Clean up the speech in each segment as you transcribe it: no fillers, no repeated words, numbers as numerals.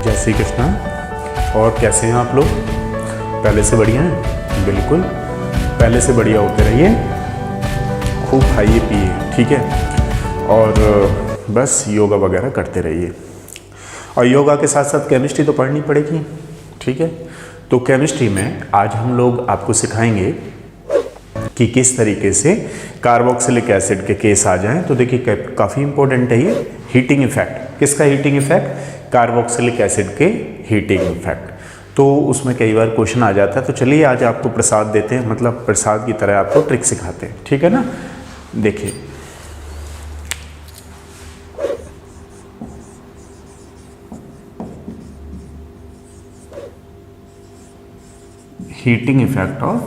जय श्री कृष्णा। और कैसे हैं आप लोग? पहले से बढ़िया हैं? बिल्कुल पहले से बढ़िया होते रहिए, खूब खाइए पिए, ठीक है। और बस योगा वगैरह करते रहिए। और योगा के साथ साथ केमिस्ट्री तो पढ़नी पड़ेगी, ठीक है। तो केमिस्ट्री में आज हम लोग आपको सिखाएंगे कि किस तरीके से कार्बोक्सिलिक एसिड के केस आ जाएं। तो देखिए काफ़ी इंपॉर्टेंट है ये हीटिंग इफेक्ट। किसका हीटिंग इफेक्ट? कार्बोक्सिलिक एसिड के हीटिंग इफेक्ट। तो उसमें कई बार क्वेश्चन आ जाता है। तो चलिए आज आपको प्रसाद देते हैं, मतलब प्रसाद की तरह आपको ट्रिक सिखाते हैं, ठीक है ना। देखिए heating effect of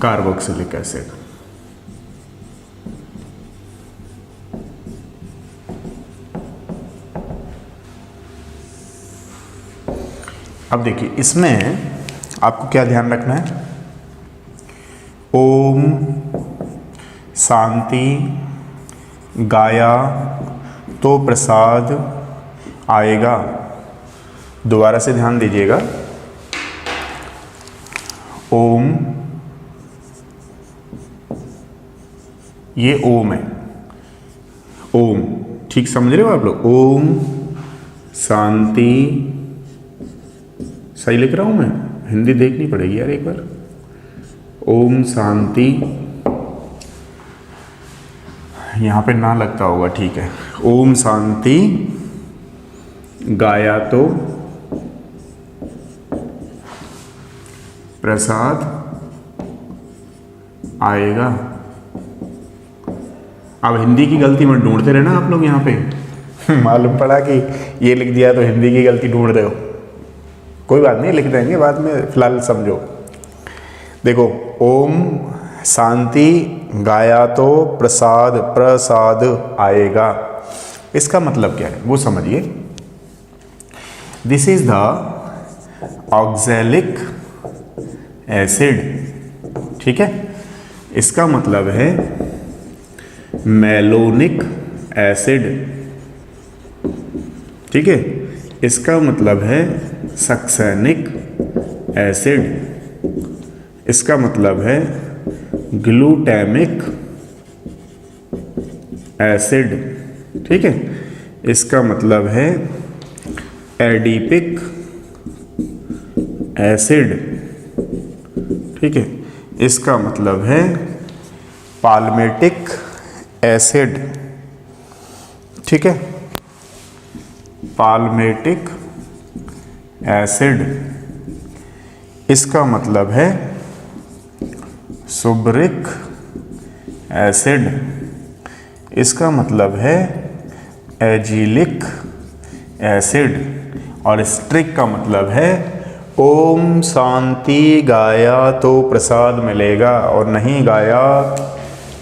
carboxylic acid. अब देखिए इसमें आपको क्या ध्यान रखना है। ओम शांति गाया तो प्रसाद आएगा। दोबारा से ध्यान दीजिएगा। ओम, ये ओम है, ओम, ठीक समझ रहे हो आप लोग। ओम शांति, सही लिख रहा हूं मैं? हिंदी देखनी पड़ेगी यार एक बार। ओम शांति, यहां पे ना लगता होगा, ठीक है। ओम शांति गाया तो प्रसाद आएगा। अब हिंदी की गलती मत ढूंढते रहना आप लोग यहाँ पे। मालूम पड़ा कि ये लिख दिया तो हिंदी की गलती ढूंढ रहे हो। कोई बात नहीं, लिख देंगे बाद में, फिलहाल समझो। देखो ओम शांति गाया तो प्रसाद आएगा। इसका मतलब क्या है वो समझिए। This is the oxalic acid, ठीक है। इसका मतलब है मैलोनिक एसिड, ठीक है। इसका मतलब है सक्सेनिक एसिड। इसका मतलब है ग्लूटामिक एसिड, ठीक है। इसका मतलब है एडिपिक एसिड, ठीक है। इसका मतलब है पाल्मेटिक एसिड, ठीक है। Palmitic acid. इसका मतलब है सुब्रिक एसिड। इसका मतलब है एजिलिक एसिड। और स्ट्रिक का मतलब है ओम शांति गाया तो प्रसाद मिलेगा, और नहीं गाया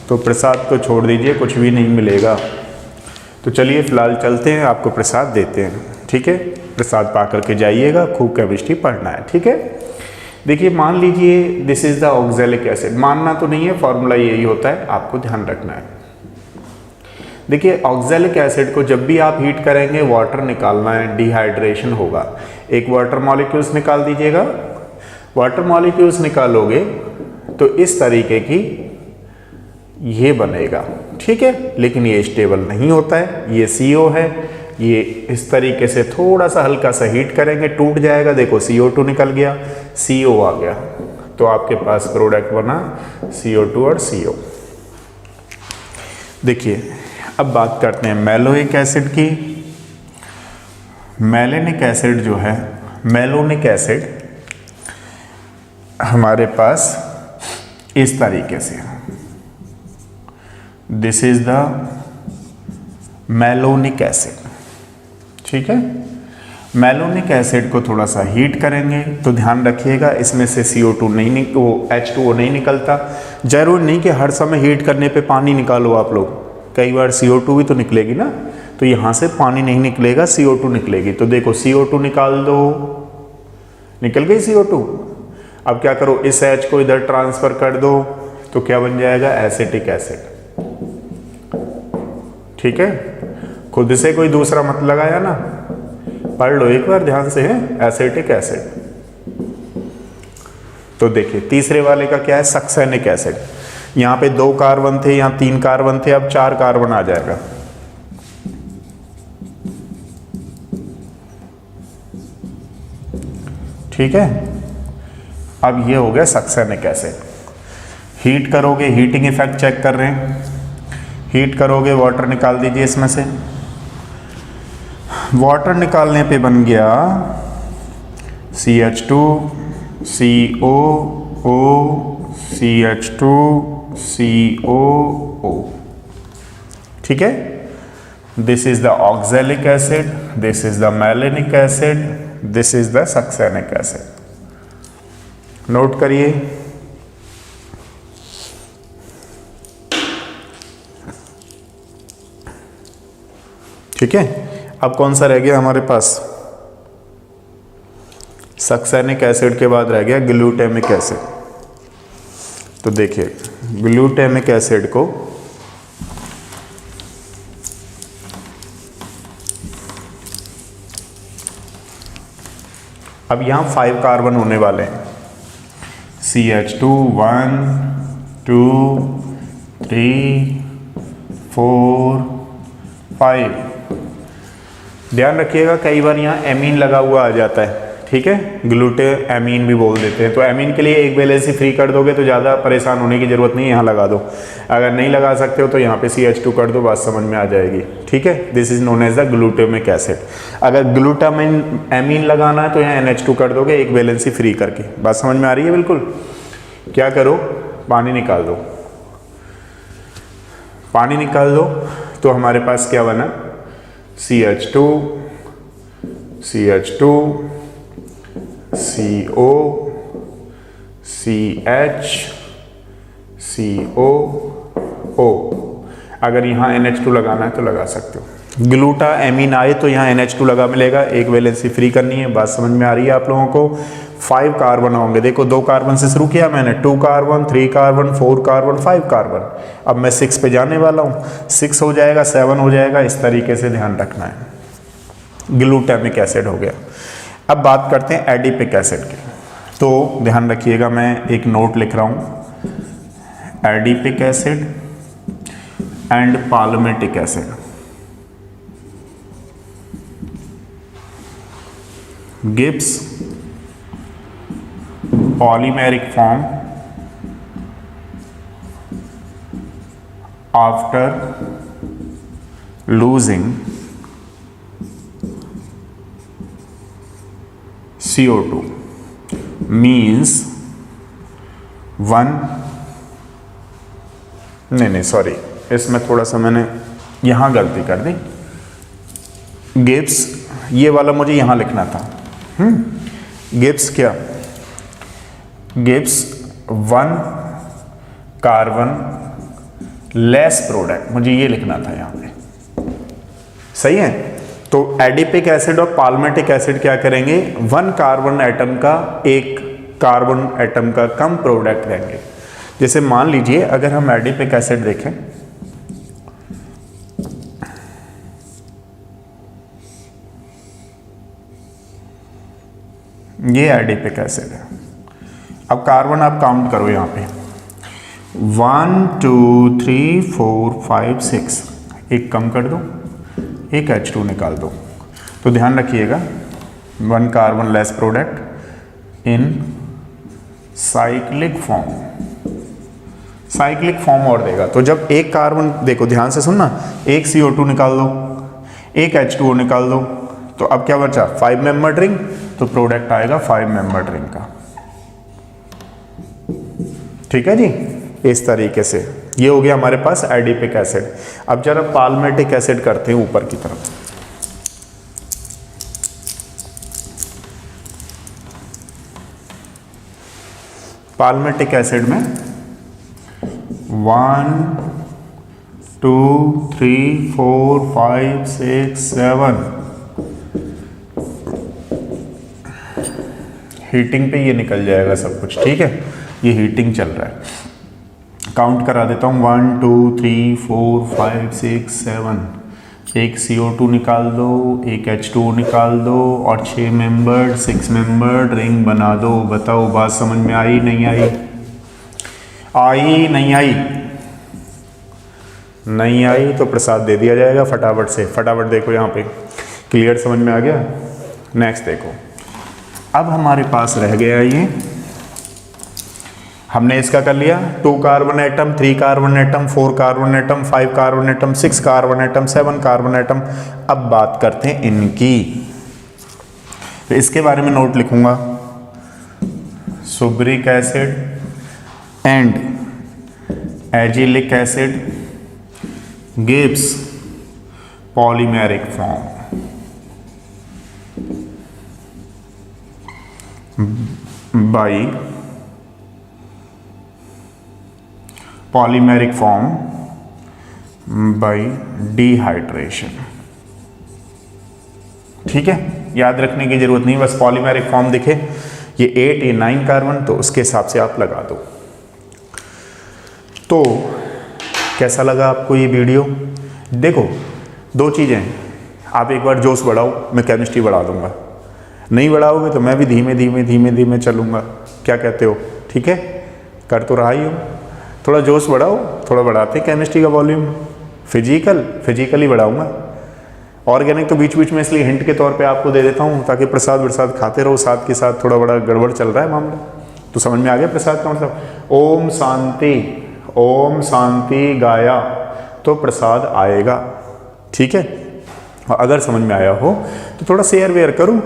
तो प्रसाद को छोड़ दीजिए, कुछ भी नहीं मिलेगा। तो चलिए फिलहाल चलते हैं, आपको प्रसाद देते हैं, ठीक है। प्रसाद पा करके जाइएगा, खूब केमिस्ट्री पढ़ना है, ठीक है। देखिए मान लीजिए this is the oxalic acid. मानना तो नहीं है, फॉर्मूला यही होता है, आपको ध्यान रखना है। देखिए ऑक्सैलिक एसिड को जब भी आप हीट करेंगे वाटर निकालना है, डिहाइड्रेशन होगा। एक वाटर मॉलिक्यूल्स निकाल दीजिएगा। वाटर मॉलिक्यूल्स निकालोगे तो इस तरीके की ये बनेगा, ठीक है। लेकिन ये स्टेबल नहीं होता है, ये CO है। ये इस तरीके से थोड़ा सा हल्का सा हीट करेंगे टूट जाएगा। देखो CO2 निकल गया, CO आ गया, तो आपके पास प्रोडक्ट बना CO2 और CO। देखिए अब बात करते हैं मैलोइक एसिड की। मैलेनिक एसिड जो है, मैलोनिक एसिड हमारे पास इस तरीके से, this is the malonic acid, ठीक है। मैलोनिक एसिड को थोड़ा सा हीट करेंगे तो ध्यान रखिएगा इसमें से CO2 नहीं, वो H2O नहीं निकलता। जरूर नहीं कि हर समय हीट करने पे पानी निकालो आप लोग, कई बार CO2 भी तो निकलेगी ना। तो यहाँ से पानी नहीं निकलेगा, CO2 निकलेगी। तो देखो CO2 निकाल दो, निकल गई CO2। अब क्या करो, इस H को इधर ट्रांसफर कर दो तो क्या बन जाएगा? एसिटिक एसिड, ठीक है। खुद से कोई दूसरा मत लगाया ना, पढ़ लो एक बार ध्यान से, है एसिटिक एसिड। तो देखिए तीसरे वाले का क्या है, सक्सेनिक एसिड। यहाँ पे 2 कार्बन थे, यहाँ 3 कार्बन थे, अब 4 कार्बन आ जाएगा। ठीक है, अब ये हो गया सक्सेनिक एसिड। हीट करोगे, हीटिंग इफेक्ट चेक कर रहे हैं, हीट करोगे वाटर निकाल दीजिए इसमें से। वाटर निकालने पे बन गया CH2 COO CH2 COO। ठीक है, this is the oxalic acid, this is the malonic acid, this is the succinic acid. Note करिए। ठीक है, अब कौन सा रह गया हमारे पास, सक्सेनिक एसिड के बाद रह गया ग्लूटामिक एसिड। तो देखिए ग्लूटामिक एसिड को अब यहां 5 कार्बन होने वाले हैं, CH2 1 2 3 4 5। ध्यान रखिएगा कई बार यहाँ एमीन लगा हुआ आ जाता है। ठीक है, ग्लूटे एमीन भी बोल देते हैं। तो एमीन के लिए एक वैलेंसी फ्री कर दोगे तो ज़्यादा परेशान होने की ज़रूरत नहीं है, यहाँ लगा दो। अगर नहीं लगा सकते हो तो यहाँ पे CH2 कर दो, बात समझ में आ जाएगी। ठीक है, this is known as the glutamic acid. अगर ग्लूटामिन एमीन लगाना है तो यहाँ NH2 कर दोगे एक वैलेंसी फ्री करके। बात समझ में आ रही है बिल्कुल। क्या करो, पानी निकाल दो, पानी निकाल दो तो हमारे पास क्या बना, CH2 CH2 CO CH COO। अगर यहाँ NH2 लगाना है तो लगा सकते हो। ग्लूटा एमीन आए तो यहाँ NH2 लगा मिलेगा, एक वैलेंसी फ्री करनी है। बात समझ में आ रही है आप लोगों को। 5 कार्बन होंगे, देखो 2 कार्बन से शुरू किया मैंने, 2 कार्बन 3 कार्बन 4 कार्बन 5 कार्बन। अब मैं 6 पे जाने वाला हूँ, 6 हो जाएगा 7 हो जाएगा, इस तरीके से ध्यान रखना है। ग्लूटामिक एसिड हो गया। अब बात करते हैं एडिपिक एसिड की। तो ध्यान रखिएगा, मैं एक नोट लिख रहा हूँ, adipic acid and palmitic acid. Gives polymeric form after losing CO2 means नहीं सॉरी, इसमें थोड़ा सा मैंने यहाँ गलती कर दी। गिब्स, ये वाला मुझे यहाँ लिखना था। गिब्स क्या, गिव्स 1 कार्बन लेस प्रोडक्ट, मुझे ये लिखना था यहाँ पे। सही है, तो एडिपिक एसिड और पाल्मेटिक एसिड क्या करेंगे, 1 कार्बन एटम का 1 कार्बन एटम का कम प्रोडक्ट देंगे। जैसे मान लीजिए अगर हम एडिपिक एसिड देखें, ये एडिपिक एसिड है। अब कार्बन आप काउंट करो यहाँ पे, 1 2 3 4 5 6, एक कम कर दो, एक H2 निकाल दो। तो ध्यान रखिएगा 1 carbon less product in cyclic form, cyclic form और देगा। तो जब एक कार्बन, देखो ध्यान से सुनना, एक CO2 निकाल दो, एक H2O निकाल दो, तो अब क्या बचा, 5 मेंबर्ड रिंग, तो प्रोडक्ट आएगा 5 मेंबर्ड रिंग का। ठीक है जी, इस तरीके से ये हो गया हमारे पास एडिपिक एसिड। अब जरा पाल्मेटिक एसिड करते हैं ऊपर की तरफ। पाल्मेटिक एसिड में 1 2 3 4 5 6 7 हीटिंग पे ये निकल जाएगा सब कुछ। ठीक है, ये हीटिंग चल रहा है। काउंट करा देता हूँ, 1 2 3 4 5 6 7 एक CO2 निकाल दो, एक H2O निकाल दो और 6 मेंबर्ड 6 मेंबर्ड रिंग बना दो। बताओ बात समझ में आई नहीं आई? आई नहीं आई? नहीं आई तो प्रसाद दे दिया जाएगा फटाफट से। फटाफट देखो यहाँ पे, क्लियर समझ में आ गया? नेक्स्ट देखो, अब हमारे पास रह गया ये, हमने इसका कर लिया 2 carbon atom, 3 carbon atom, 4 carbon atom, 5 carbon atom, 6 carbon atom, 7 carbon atom. अब बात करते हैं इनकी, तो इसके बारे में नोट लिखूंगा, suberic acid and azelaic acid gives polymeric form by polymeric form by dehydration। ठीक है, याद रखने की जरूरत नहीं, बस पॉलीमेरिक फॉर्म दिखे, ये 8 ये 9 कार्बन, तो उसके हिसाब से आप लगा दो। तो कैसा लगा आपको ये वीडियो? देखो 2 चीज़ें, आप एक बार जोश बढ़ाओ, मैं केमिस्ट्री बढ़ा दूंगा, नहीं बढ़ाओगे तो मैं भी धीमे धीमे धीमे धीमे चलूँगा। क्या कहते हो? ठीक है, कर तो रहा ही हो, थोड़ा जोश बढ़ाओ, थोड़ा बढ़ाते केमिस्ट्री का वॉल्यूम। फिजिकली बढ़ाऊँगा, ऑर्गेनिक तो बीच बीच में इसलिए हिंट के तौर पे आपको दे देता हूँ ताकि प्रसाद प्रसाद खाते रहो साथ के साथ। थोड़ा बड़ा गड़बड़ चल रहा है मामला, तो समझ में आ गया प्रसाद का मतलब? ओम शांति गाया तो प्रसाद आएगा। ठीक है, और अगर समझ में आया हो तो थोड़ा शेयर वेयर करूँ।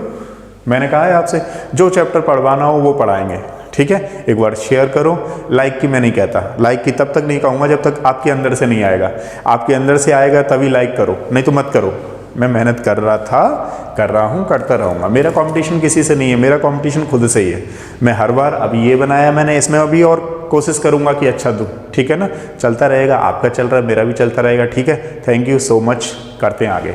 मैंने कहा है आपसे जो चैप्टर पढ़वाना हो वो पढ़ाएंगे। ठीक है, एक बार शेयर करो। लाइक की मैं नहीं कहता, लाइक की तब तक नहीं कहूँगा जब तक आपके अंदर से नहीं आएगा। आपके अंदर से आएगा तभी लाइक करो, नहीं तो मत करो। मैं मेहनत कर रहा था, कर रहा हूँ, करता रहूँगा। मेरा कंपटीशन किसी से नहीं है, मेरा कंपटीशन खुद से ही है। मैं हर बार अभी ये बनाया मैंने, इसमें अभी और कोशिश करूँगा कि अच्छा दूँ। ठीक है ना, चलता रहेगा, आपका चल रहा है, मेरा भी चलता रहेगा। ठीक है, थैंक यू सो मच, करते हैं आगे।